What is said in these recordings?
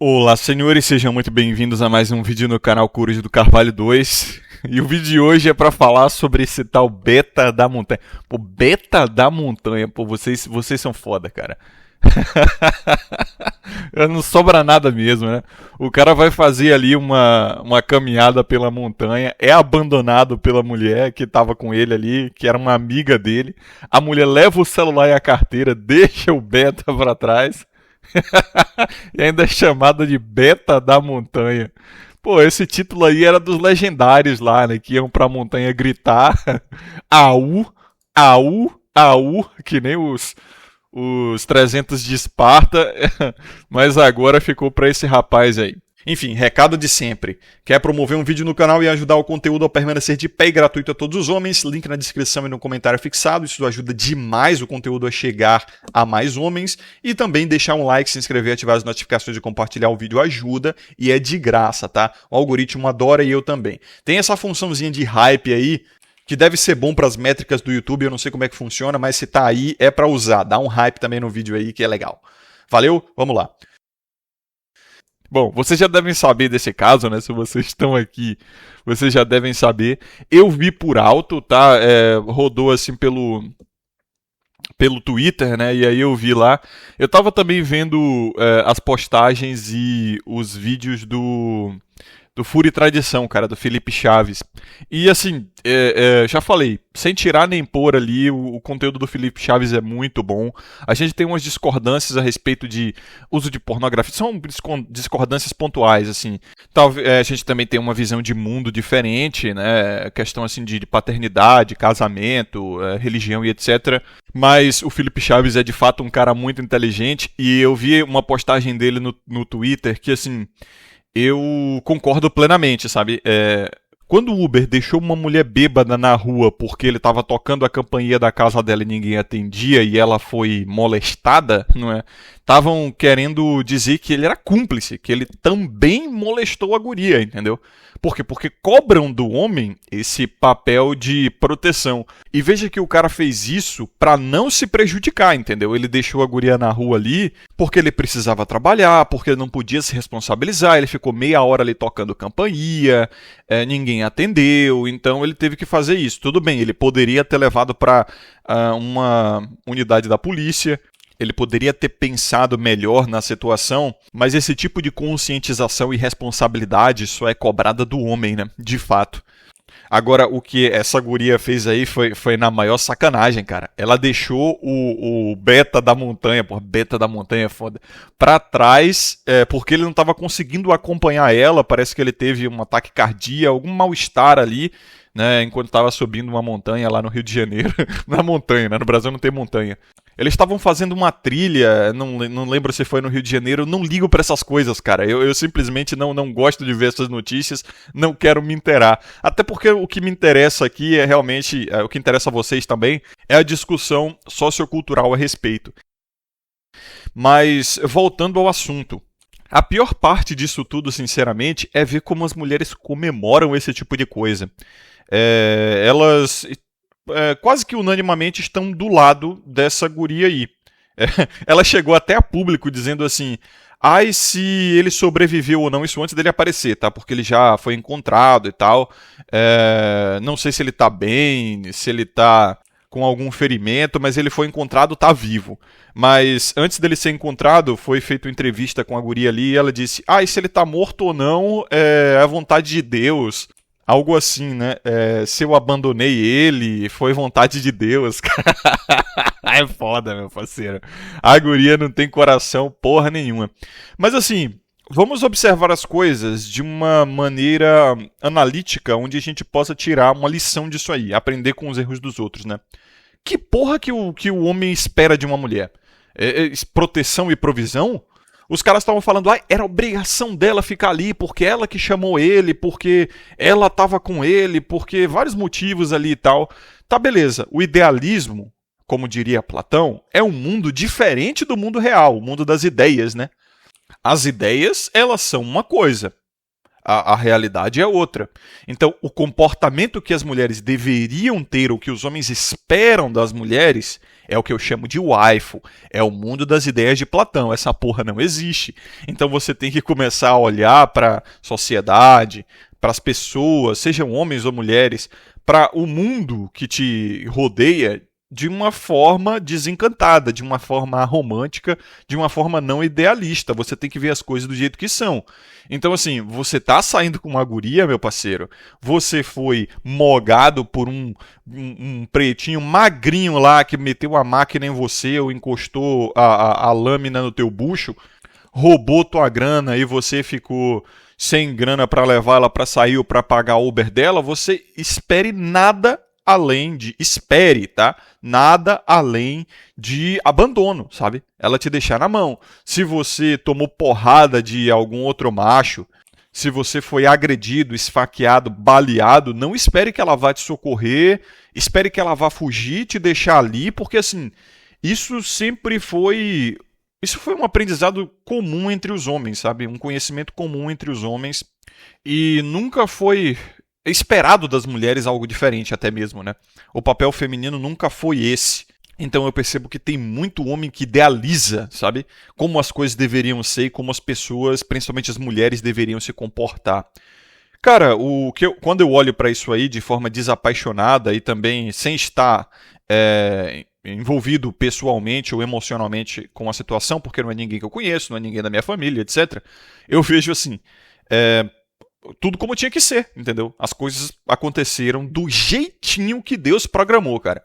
Olá, senhores, sejam muito bem-vindos a mais um vídeo no canal Coruja do Carvalho 2. E o vídeo de hoje é pra falar sobre esse tal Beta da Montanha. Pô, Beta da Montanha, pô, vocês são foda, cara. Não sobra nada mesmo, né? O cara vai fazer ali uma caminhada pela montanha, é abandonado pela mulher que tava com ele ali, que era uma amiga dele. A mulher leva o celular e a carteira, deixa o Beta pra trás. E ainda é chamada de Beta da Montanha. Pô, esse título aí era dos legendários lá, né? Que iam pra montanha gritar Au, au, au, que nem os 300 de Esparta. Mas agora ficou pra esse rapaz aí. Enfim, recado de sempre. Quer promover um vídeo no canal e ajudar o conteúdo a permanecer de pé e gratuito a todos os homens? Link na descrição e no comentário fixado. Isso ajuda demais o conteúdo a chegar a mais homens. E também deixar um like, se inscrever, ativar as notificações e compartilhar o vídeo ajuda. E é de graça, tá? O algoritmo adora e eu também. Tem essa funçãozinha de hype aí, que deve ser bom para as métricas do YouTube. Eu não sei como é que funciona, mas se tá aí é para usar. Dá um hype também no vídeo aí que é legal. Valeu? Vamos lá. Bom, vocês já devem saber desse caso, né? Se vocês estão aqui, vocês já devem saber. Eu vi por alto, tá? Rodou assim pelo Twitter, né? E aí eu vi lá. Eu tava também vendo as postagens e os vídeos do Fúria e Tradição, cara, do Felipe Chaves. E assim, já falei, sem tirar nem pôr ali, o conteúdo do Felipe Chaves é muito bom. A gente tem umas discordâncias a respeito de uso de pornografia, são discordâncias pontuais, assim. Talvez a gente também tem uma visão de mundo diferente, né? Questão assim de paternidade, casamento, religião e etc. Mas o Felipe Chaves é de fato um cara muito inteligente e eu vi uma postagem dele no Twitter que assim, eu concordo plenamente, sabe? Quando o Uber deixou uma mulher bêbada na rua porque ele estava tocando a campainha da casa dela e ninguém atendia e ela foi molestada, não é? Estavam querendo dizer que ele era cúmplice, que ele também molestou a guria, entendeu? Por quê? Porque cobram do homem esse papel de proteção. E veja que o cara fez isso pra não se prejudicar, entendeu? Ele deixou a guria na rua ali porque ele precisava trabalhar, porque ele não podia se responsabilizar, ele ficou meia hora ali tocando campainha, ninguém atendeu, então ele teve que fazer isso. Tudo bem, ele poderia ter levado pra uma unidade da polícia, ele poderia ter pensado melhor na situação, mas esse tipo de conscientização e responsabilidade só é cobrada do homem, né? De fato. Agora, o que essa guria fez aí foi na maior sacanagem, cara. Ela deixou o Beta da Montanha, porra, Beta da Montanha é foda, pra trás, porque ele não tava conseguindo acompanhar ela, parece que ele teve um ataque cardíaco, algum mal-estar ali, né, enquanto estava subindo uma montanha lá no Rio de Janeiro. Na montanha, né? No Brasil não tem montanha. Eles estavam fazendo uma trilha, não lembro se foi no Rio de Janeiro, eu não ligo pra essas coisas, cara. Eu simplesmente não gosto de ver essas notícias, não quero me inteirar. Até porque o que me interessa aqui é realmente, o que interessa a vocês também, é a discussão sociocultural a respeito. Mas, voltando ao assunto. A pior parte disso tudo, sinceramente, é ver como as mulheres comemoram esse tipo de coisa. Elas quase que unanimamente estão do lado dessa guria aí. Ela chegou até a público dizendo assim: ai, se ele sobreviveu ou não, isso antes dele aparecer, tá? Porque ele já foi encontrado e tal. Não sei se ele tá bem, se ele tá com algum ferimento, mas ele foi encontrado, tá vivo. Mas antes dele ser encontrado, foi feita uma entrevista com a guria ali e ela disse: ah, e se ele tá morto ou não, é a vontade de Deus. Algo assim, né? Se eu abandonei ele, foi vontade de Deus. É foda, meu parceiro. A guria não tem coração porra nenhuma. Mas assim, vamos observar as coisas de uma maneira analítica, onde a gente possa tirar uma lição disso aí, aprender com os erros dos outros, né? Que porra que o homem espera de uma mulher? Proteção e provisão? Os caras estavam falando, era obrigação dela ficar ali, porque ela que chamou ele, porque ela tava com ele, porque vários motivos ali e tal. Tá, beleza. O idealismo, como diria Platão, é um mundo diferente do mundo real, o mundo das ideias, né? As ideias, elas são uma coisa. A realidade é outra. Então, o comportamento que as mulheres deveriam ter, o que os homens esperam das mulheres, é o que eu chamo de waifu. É o mundo das ideias de Platão. Essa porra não existe. Então você tem que começar a olhar para a sociedade, para as pessoas, sejam homens ou mulheres, para o mundo que te rodeia de uma forma desencantada, de uma forma romântica, de uma forma não idealista. Você tem que ver as coisas do jeito que são. Então, assim, você tá saindo com uma guria, meu parceiro, você foi mogado por um pretinho magrinho lá que meteu a máquina em você ou encostou a lâmina no teu bucho, roubou tua grana e você ficou sem grana para levar ela para sair ou para pagar o Uber dela, você espere nada além de... Espere, tá? Nada além de abandono, sabe? Ela te deixar na mão. Se você tomou porrada de algum outro macho, se você foi agredido, esfaqueado, baleado, não espere que ela vá te socorrer, espere que ela vá fugir, te deixar ali, porque assim, isso sempre foi... Isso foi um aprendizado comum entre os homens, sabe? Um conhecimento comum entre os homens. E nunca foi esperado das mulheres algo diferente, até mesmo, né? O papel feminino nunca foi esse. Então eu percebo que tem muito homem que idealiza, sabe? Como as coisas deveriam ser e como as pessoas, principalmente as mulheres, deveriam se comportar. Cara, quando eu olho para isso aí de forma desapaixonada e também sem estar envolvido pessoalmente ou emocionalmente com a situação, porque não é ninguém que eu conheço, não é ninguém da minha família, etc., eu vejo assim, tudo como tinha que ser, entendeu? As coisas aconteceram do jeitinho que Deus programou, cara.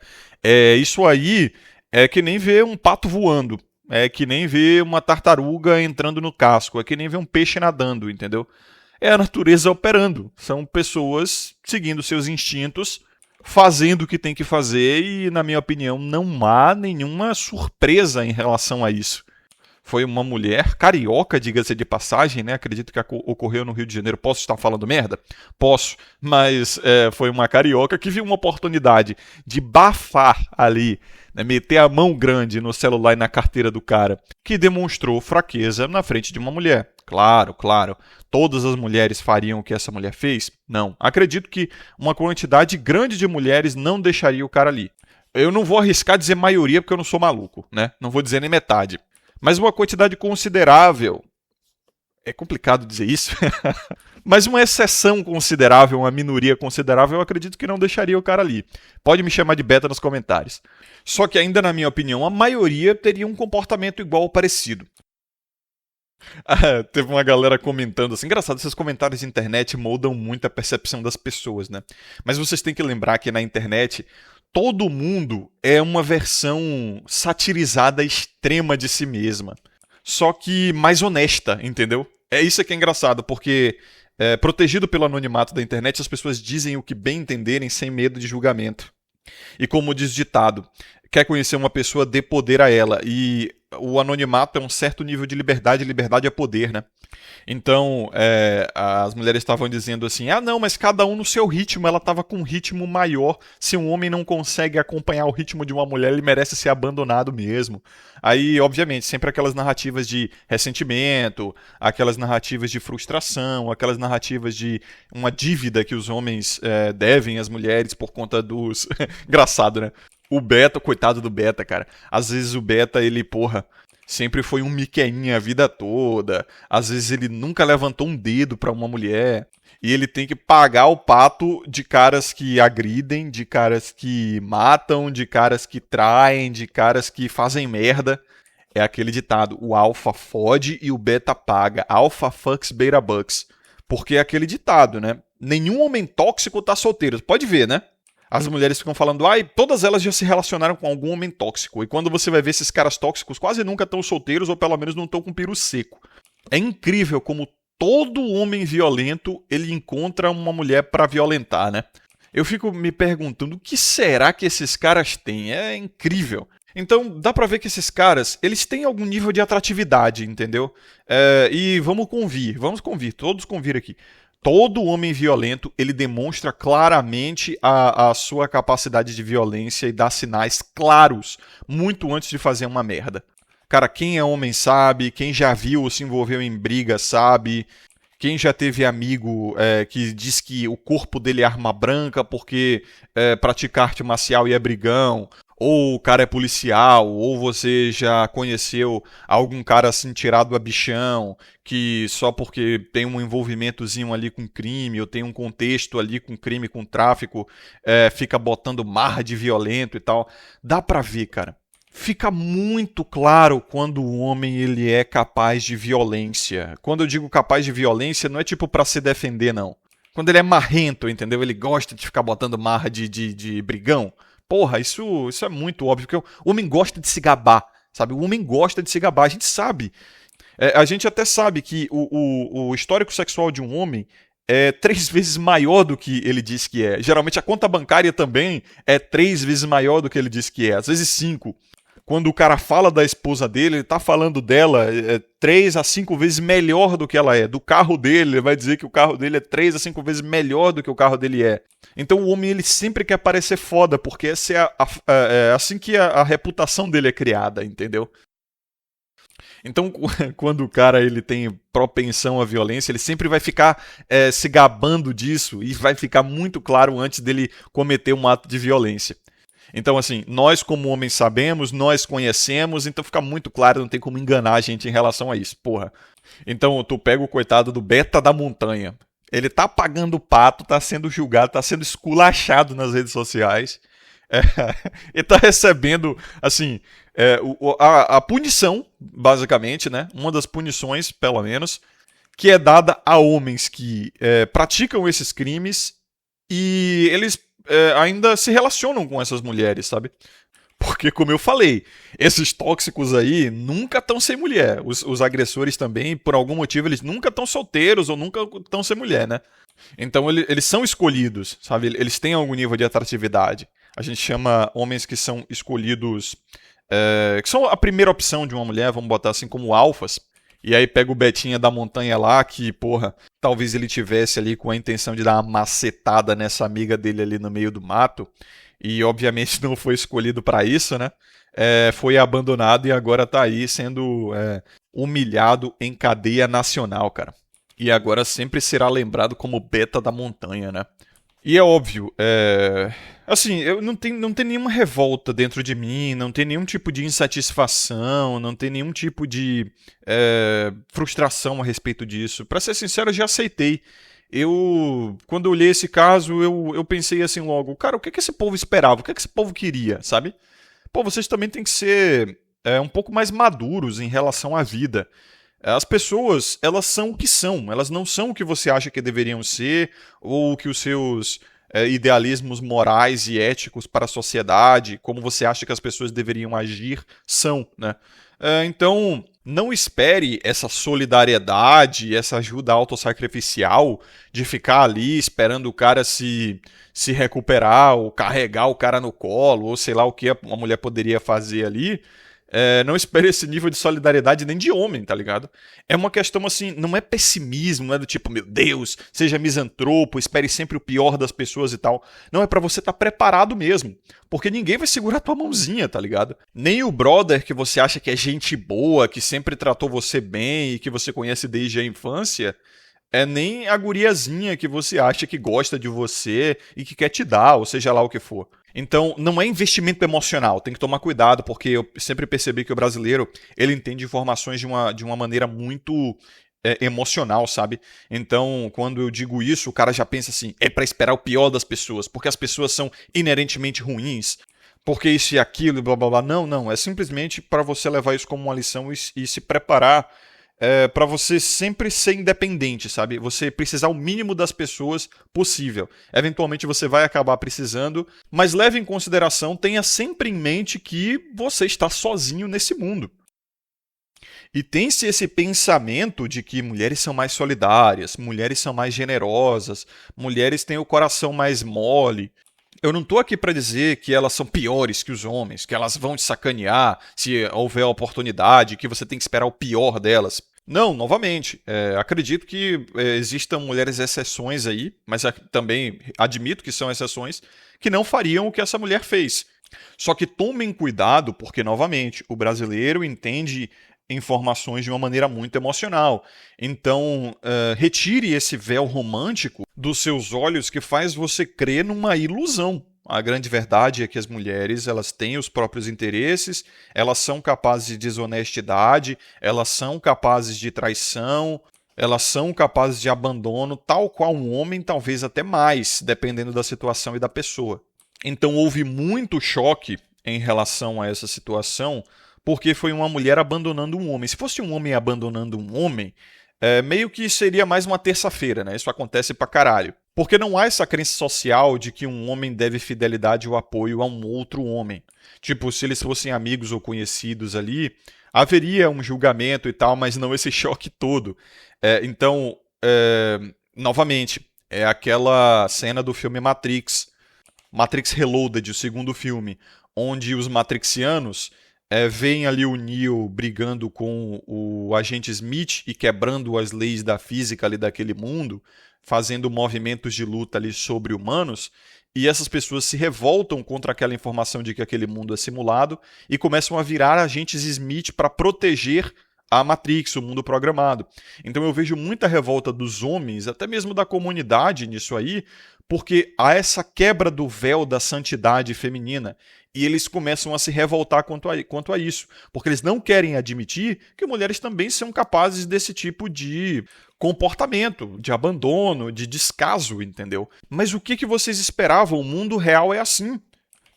Isso aí é que nem ver um pato voando, é que nem ver uma tartaruga entrando no casco, é que nem ver um peixe nadando, entendeu? É a natureza operando. São pessoas seguindo seus instintos, fazendo o que tem que fazer e, na minha opinião, não há nenhuma surpresa em relação a isso. Foi uma mulher carioca, diga-se de passagem, né? Acredito que ocorreu no Rio de Janeiro. Posso estar falando merda? Posso, mas foi uma carioca que viu uma oportunidade de bafar ali, né? Meter a mão grande no celular e na carteira do cara, que demonstrou fraqueza na frente de uma mulher. Claro, claro. Todas as mulheres fariam o que essa mulher fez? Não. Acredito que uma quantidade grande de mulheres não deixaria o cara ali. Eu não vou arriscar dizer maioria porque eu não sou maluco, né? Não vou dizer nem metade. Mas uma quantidade considerável, é complicado dizer isso, mas uma exceção considerável, uma minoria considerável, eu acredito que não deixaria o cara ali. Pode me chamar de beta nos comentários. Só que ainda na minha opinião, a maioria teria um comportamento igual ou parecido. Teve uma galera comentando assim, engraçado, esses comentários de internet moldam muito a percepção das pessoas, né? Mas vocês têm que lembrar que na internet todo mundo é uma versão satirizada extrema de si mesma. Só que mais honesta, entendeu? É isso que é engraçado, porque protegido pelo anonimato da internet, as pessoas dizem o que bem entenderem sem medo de julgamento. E como diz o ditado, quer conhecer uma pessoa, dê poder a ela. E o anonimato é um certo nível de liberdade, e liberdade é poder, né? Então, as mulheres estavam dizendo assim, não, mas cada um no seu ritmo, ela estava com um ritmo maior. Se um homem não consegue acompanhar o ritmo de uma mulher, ele merece ser abandonado mesmo. Aí, obviamente, sempre aquelas narrativas de ressentimento, aquelas narrativas de frustração, aquelas narrativas de uma dívida que os homens devem às mulheres por conta dos... Engraçado, né? O beta, coitado do beta, cara. Às vezes o beta, ele, porra, sempre foi um miqueinha a vida toda. Às vezes ele nunca levantou um dedo pra uma mulher. E ele tem que pagar o pato de caras que agridem, de caras que matam, de caras que traem, de caras que fazem merda. É aquele ditado, o alfa fode e o beta paga. Alpha fucks, beta bucks. Porque é aquele ditado, né? Nenhum homem tóxico tá solteiro. Pode ver, né? As mulheres ficam falando, todas elas já se relacionaram com algum homem tóxico. E quando você vai ver esses caras tóxicos, quase nunca estão solteiros ou pelo menos não estão com peru seco. É incrível como todo homem violento, ele encontra uma mulher pra violentar, né? Eu fico me perguntando, o que será que esses caras têm? É incrível. Então, dá pra ver que esses caras, eles têm algum nível de atratividade, entendeu? E vamos convir, todos convir aqui. Todo homem violento, ele demonstra claramente a sua capacidade de violência e dá sinais claros, muito antes de fazer uma merda. Cara, quem é homem sabe, quem já viu ou se envolveu em briga sabe, Quem já teve amigo que diz que o corpo dele é arma branca porque pratica arte marcial e é brigão, ou o cara é policial, ou você já conheceu algum cara assim tirado a bichão, que só porque tem um envolvimentozinho ali com crime, ou tem um contexto ali com crime, com tráfico, fica botando marra de violento e tal. Dá pra ver, cara. Fica muito claro quando o homem ele é capaz de violência. Quando eu digo capaz de violência, não é tipo pra se defender, não. Quando ele é marrento, entendeu? Ele gosta de ficar botando marra de brigão. Porra, isso é muito óbvio, porque o homem gosta de se gabar, sabe? O homem gosta de se gabar, a gente sabe. A gente até sabe que o histórico sexual de um homem é 3 vezes maior do que ele diz que é. Geralmente a conta bancária também é 3 vezes maior do que ele diz que é, às vezes 5. Quando o cara fala da esposa dele, ele tá falando dela 3 a 5 vezes melhor do que ela é. Do carro dele, ele vai dizer que o carro dele é 3 a 5 vezes melhor do que o carro dele é. Então o homem ele sempre quer parecer foda, porque essa é assim que a reputação dele é criada, entendeu? Então, quando o cara ele tem propensão à violência, ele sempre vai ficar se gabando disso e vai ficar muito claro antes dele cometer um ato de violência. Então, assim, nós como homens sabemos, nós conhecemos, então fica muito claro, não tem como enganar a gente em relação a isso, porra. Então, tu pega o coitado do Beta da Montanha. Ele tá pagando o pato, tá sendo julgado, tá sendo esculachado nas redes sociais. É, e tá recebendo, assim, a punição, basicamente, né? Uma das punições, pelo menos, que é dada a homens que praticam esses crimes e eles ainda se relacionam com essas mulheres, sabe? Porque, como eu falei, esses tóxicos aí nunca estão sem mulher. Os agressores também, por algum motivo, eles nunca estão solteiros ou nunca estão sem mulher, né? Então eles são escolhidos, sabe? Eles têm algum nível de atratividade. A gente chama homens que são escolhidos, que são a primeira opção de uma mulher, vamos botar assim, como alfas. E aí pega o Betinha da Montanha lá, que, porra, talvez ele tivesse ali com a intenção de dar uma macetada nessa amiga dele ali no meio do mato. E obviamente não foi escolhido pra isso, né? Foi abandonado e agora tá aí sendo humilhado em cadeia nacional, cara. E agora sempre será lembrado como Beta da Montanha, né? E é óbvio, assim, eu não tem nenhuma revolta dentro de mim, não tem nenhum tipo de insatisfação, não tem nenhum tipo de frustração a respeito disso. Pra ser sincero, eu já aceitei. Quando eu olhei esse caso, eu pensei assim logo, cara, o que que esse povo esperava? O que que esse povo queria, sabe? Pô, vocês também têm que ser um pouco mais maduros em relação à vida. As pessoas, elas são o que são, elas não são o que você acha que deveriam ser, ou que os seus idealismos morais e éticos para a sociedade, como você acha que as pessoas deveriam agir, são, né? Então, não espere essa solidariedade, essa ajuda autossacrificial de ficar ali esperando o cara se recuperar, ou carregar o cara no colo, ou sei lá o que uma mulher poderia fazer ali. Não espere esse nível de solidariedade nem de homem, tá ligado? É uma questão assim, não é pessimismo, não é do tipo, meu Deus, seja misantropo, espere sempre o pior das pessoas e tal. Não, é pra você estar preparado mesmo. Porque ninguém vai segurar tua mãozinha, tá ligado? Nem o brother que você acha que é gente boa, que sempre tratou você bem e que você conhece desde a infância, nem a guriazinha que você acha que gosta de você e que quer te dar, ou seja lá o que for. Então, não é investimento emocional, tem que tomar cuidado, porque eu sempre percebi que o brasileiro, ele entende informações de uma maneira muito emocional, sabe? Então, quando eu digo isso, o cara já pensa assim, é pra esperar o pior das pessoas, porque as pessoas são inerentemente ruins, porque isso e aquilo e blá blá blá. Não, não, é simplesmente para você levar isso como uma lição e se preparar para você sempre ser independente, sabe? Você precisar o mínimo das pessoas possível. Eventualmente você vai acabar precisando, mas leve em consideração, tenha sempre em mente que você está sozinho nesse mundo. E tem-se esse pensamento de que mulheres são mais solidárias, mulheres são mais generosas, mulheres têm o coração mais mole. Eu não estou aqui para dizer que elas são piores que os homens, que elas vão te sacanear se houver a oportunidade, que você tem que esperar o pior delas. Não, novamente, acredito que existam mulheres exceções aí, mas também admito que são exceções, que não fariam o que essa mulher fez. Só que tomem cuidado, porque, novamente, o brasileiro entende informações de uma maneira muito emocional. Então, retire esse véu romântico dos seus olhos que faz você crer numa ilusão. A grande verdade é que as mulheres, elas têm os próprios interesses, elas são capazes de desonestidade, elas são capazes de traição, elas são capazes de abandono, tal qual um homem, talvez até mais, dependendo da situação e da pessoa. Então houve muito choque em relação a essa situação, porque foi uma mulher abandonando um homem. Se fosse um homem abandonando um homem, meio que seria mais uma terça-feira, né? Isso acontece pra caralho. Porque não há essa crença social de que um homem deve fidelidade ou apoio a um outro homem. Tipo, se eles fossem amigos ou conhecidos ali, haveria um julgamento e tal, mas não esse choque todo. Então, novamente, é aquela cena do filme Matrix Reloaded, o segundo filme, onde os matrixianos veem ali o Neo brigando com o agente Smith e quebrando as leis da física ali daquele mundo, fazendo movimentos de luta ali sobre-humanos, e essas pessoas se revoltam contra aquela informação de que aquele mundo é simulado e começam a virar agentes Smith para proteger a Matrix, o mundo programado. Então eu vejo muita revolta dos homens, até mesmo da comunidade nisso aí, porque há essa quebra do véu da santidade feminina. E eles começam a se revoltar quanto a isso. Porque eles não querem admitir que mulheres também são capazes desse tipo de comportamento, de abandono, de descaso, entendeu? Mas o que vocês esperavam? O mundo real é assim.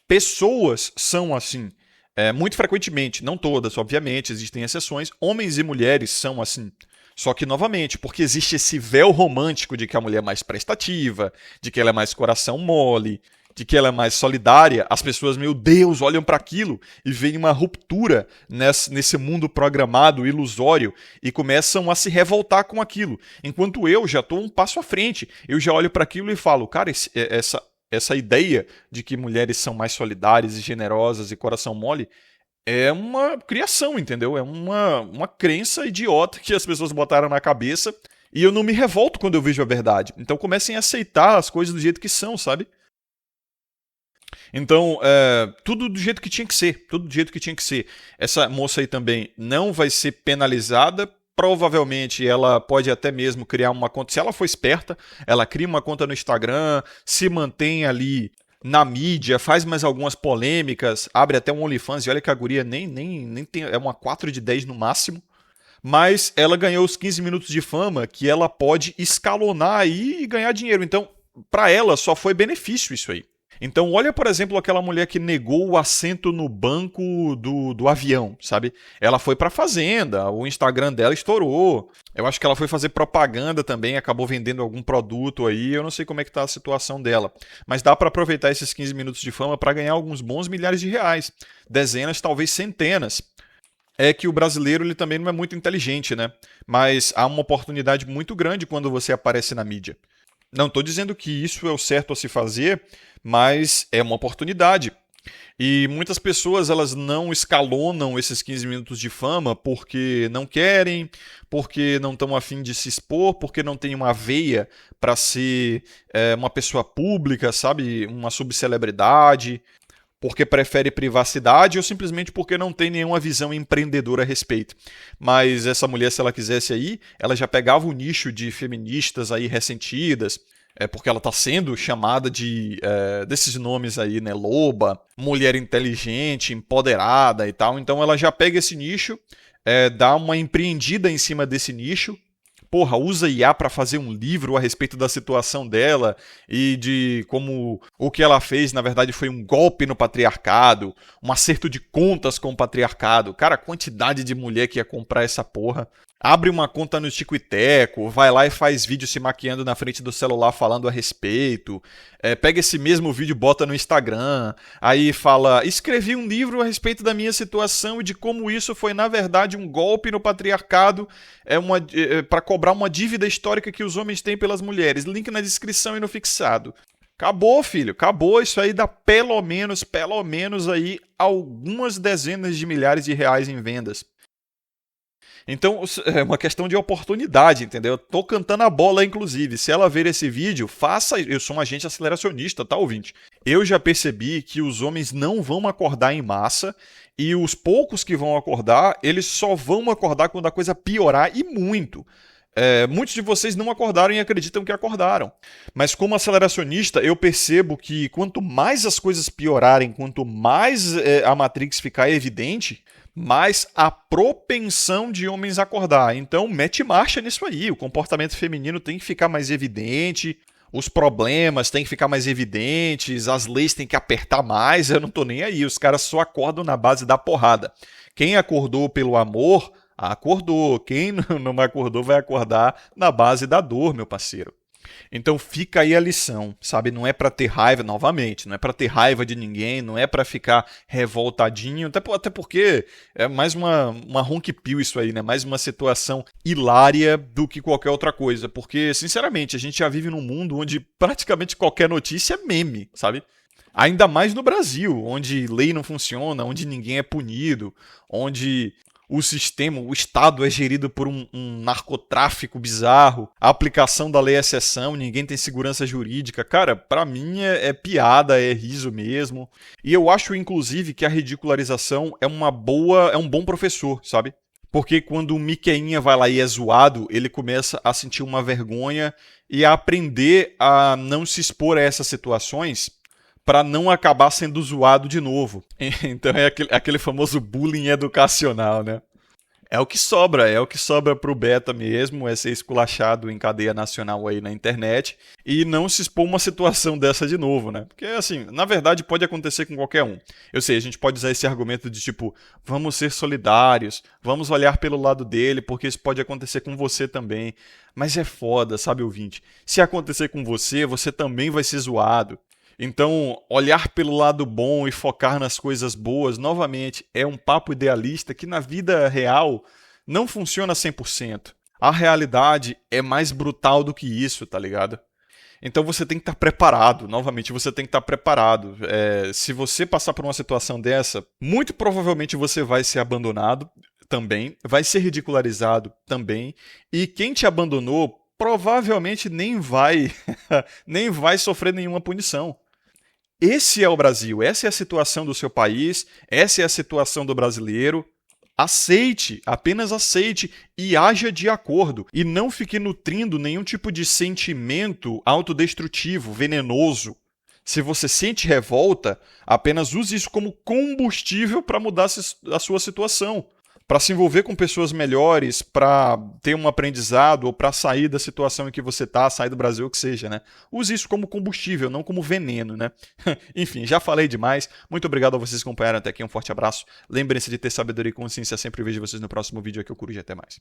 Pessoas são assim. Muito frequentemente, não todas, obviamente, existem exceções, homens e mulheres são assim. Só que, novamente, porque existe esse véu romântico de que a mulher é mais prestativa, de que ela é mais coração mole, de que ela é mais solidária, as pessoas, meu Deus, olham para aquilo e veem uma ruptura nesse mundo programado, ilusório, e começam a se revoltar com aquilo. Enquanto eu já estou um passo à frente, eu já olho para aquilo e falo, cara, essa ideia de que mulheres são mais solidárias e generosas e coração mole é uma criação, entendeu? É uma crença idiota que as pessoas botaram na cabeça e eu não me revolto quando eu vejo a verdade. Então comecem a aceitar as coisas do jeito que são, sabe? Então, tudo do jeito que tinha que ser. Tudo do jeito que tinha que ser. Essa moça aí também não vai ser penalizada. Provavelmente ela pode até mesmo criar uma conta. Se ela for esperta, ela cria uma conta no Instagram, se mantém ali na mídia, faz mais algumas polêmicas, abre até um OnlyFans. E olha que a guria nem tem. É uma 4 de 10 no máximo. Mas ela ganhou os 15 minutos de fama que ela pode escalonar aí e ganhar dinheiro. Então, para ela só foi benefício isso aí. Então, olha, por exemplo, aquela mulher que negou o assento no banco do avião, sabe? Ela foi pra fazenda, o Instagram dela estourou. Eu acho que ela foi fazer propaganda também, acabou vendendo algum produto aí. Eu não sei como é que tá a situação dela. Mas dá pra aproveitar esses 15 minutos de fama pra ganhar alguns bons milhares de reais. Dezenas, talvez centenas. É que o brasileiro ele também não é muito inteligente, né? Mas há uma oportunidade muito grande quando você aparece na mídia. Não estou dizendo que isso é o certo a se fazer, mas é uma oportunidade. E muitas pessoas elas não escalonam esses 15 minutos de fama porque não querem, porque não estão a fim de se expor, porque não tem uma veia para ser uma pessoa pública, sabe? Uma subcelebridade, porque prefere privacidade ou simplesmente porque não tem nenhuma visão empreendedora a respeito. Mas essa mulher, se ela quisesse aí, ela já pegava o nicho de feministas aí ressentidas, porque ela está sendo chamada desses nomes aí, né? Loba, mulher inteligente, empoderada e tal. Então ela já pega esse nicho, dá uma empreendida em cima desse nicho. Porra, usa IA para fazer um livro a respeito da situação dela e de como o que ela fez, na verdade, foi um golpe no patriarcado, um acerto de contas com o patriarcado. Cara, a quantidade de mulher que ia comprar essa porra. Abre uma conta no Tico e Teco, vai lá e faz vídeo se maquiando na frente do celular falando a respeito. Pega esse mesmo vídeo e bota no Instagram. Aí fala, escrevi um livro a respeito da minha situação e de como isso foi, na verdade, um golpe no patriarcado para cobrar uma dívida histórica que os homens têm pelas mulheres. Link na descrição e no fixado. Acabou, filho, acabou. Isso aí dá pelo menos aí algumas dezenas de milhares de reais em vendas. Então, é uma questão de oportunidade, entendeu? Eu tô cantando a bola, inclusive. Se ela ver esse vídeo, faça... Eu sou um agente aceleracionista, tá, ouvinte? Eu já percebi que os homens não vão acordar em massa e os poucos que vão acordar, eles só vão acordar quando a coisa piorar e muito. Muitos de vocês não acordaram e acreditam que acordaram. Mas como aceleracionista, eu percebo que quanto mais as coisas piorarem, quanto mais a Matrix ficar evidente, mais a propensão de homens acordar. Então, mete marcha nisso aí. O comportamento feminino tem que ficar mais evidente, os problemas têm que ficar mais evidentes, as leis têm que apertar mais. Eu não tô nem aí. Os caras só acordam na base da porrada. Quem acordou pelo amor, acordou. Quem não acordou vai acordar na base da dor, meu parceiro. Então fica aí a lição, sabe? Não é pra ter raiva, novamente, não é pra ter raiva de ninguém, não é pra ficar revoltadinho, até porque é mais uma ronque pill isso aí, né? Mais uma situação hilária do que qualquer outra coisa. Porque, sinceramente, a gente já vive num mundo onde praticamente qualquer notícia é meme, sabe? Ainda mais no Brasil, onde lei não funciona, onde ninguém é punido, onde o sistema, o Estado é gerido por um narcotráfico bizarro, a aplicação da lei é exceção, ninguém tem segurança jurídica. Cara, pra mim é piada, é riso mesmo. E eu acho, inclusive, que a ridicularização é um bom professor, sabe? Porque quando o Miqueinha vai lá e é zoado, ele começa a sentir uma vergonha e a aprender a não se expor a essas situações para não acabar sendo zoado de novo. Então é aquele famoso bullying educacional, né? É o que sobra pro beta mesmo, é ser esculachado em cadeia nacional aí na internet e não se expor uma situação dessa de novo, né? Porque, assim, na verdade pode acontecer com qualquer um. Eu sei, a gente pode usar esse argumento de tipo, vamos ser solidários, vamos olhar pelo lado dele, porque isso pode acontecer com você também. Mas é foda, sabe, ouvinte? Se acontecer com você, você também vai ser zoado. Então, olhar pelo lado bom e focar nas coisas boas, novamente, é um papo idealista que na vida real não funciona 100%. A realidade é mais brutal do que isso, tá ligado? Então você tem que estar preparado, novamente, você tem que estar preparado. Se você passar por uma situação dessa, muito provavelmente você vai ser abandonado também, vai ser ridicularizado também, e quem te abandonou provavelmente nem vai, nem vai sofrer nenhuma punição. Esse é o Brasil, essa é a situação do seu país, essa é a situação do brasileiro. Aceite, apenas aceite e haja de acordo. E não fique nutrindo nenhum tipo de sentimento autodestrutivo, venenoso. Se você sente revolta, apenas use isso como combustível para mudar a sua situação. Para se envolver com pessoas melhores, para ter um aprendizado ou para sair da situação em que você está, sair do Brasil, o que seja, né? Use isso como combustível, não como veneno, né? Enfim, já falei demais. Muito obrigado a vocês que acompanharam até aqui. Um forte abraço. Lembrem-se de ter sabedoria e consciência. Sempre vejo vocês no próximo vídeo aqui. Eu Coruja. Até mais.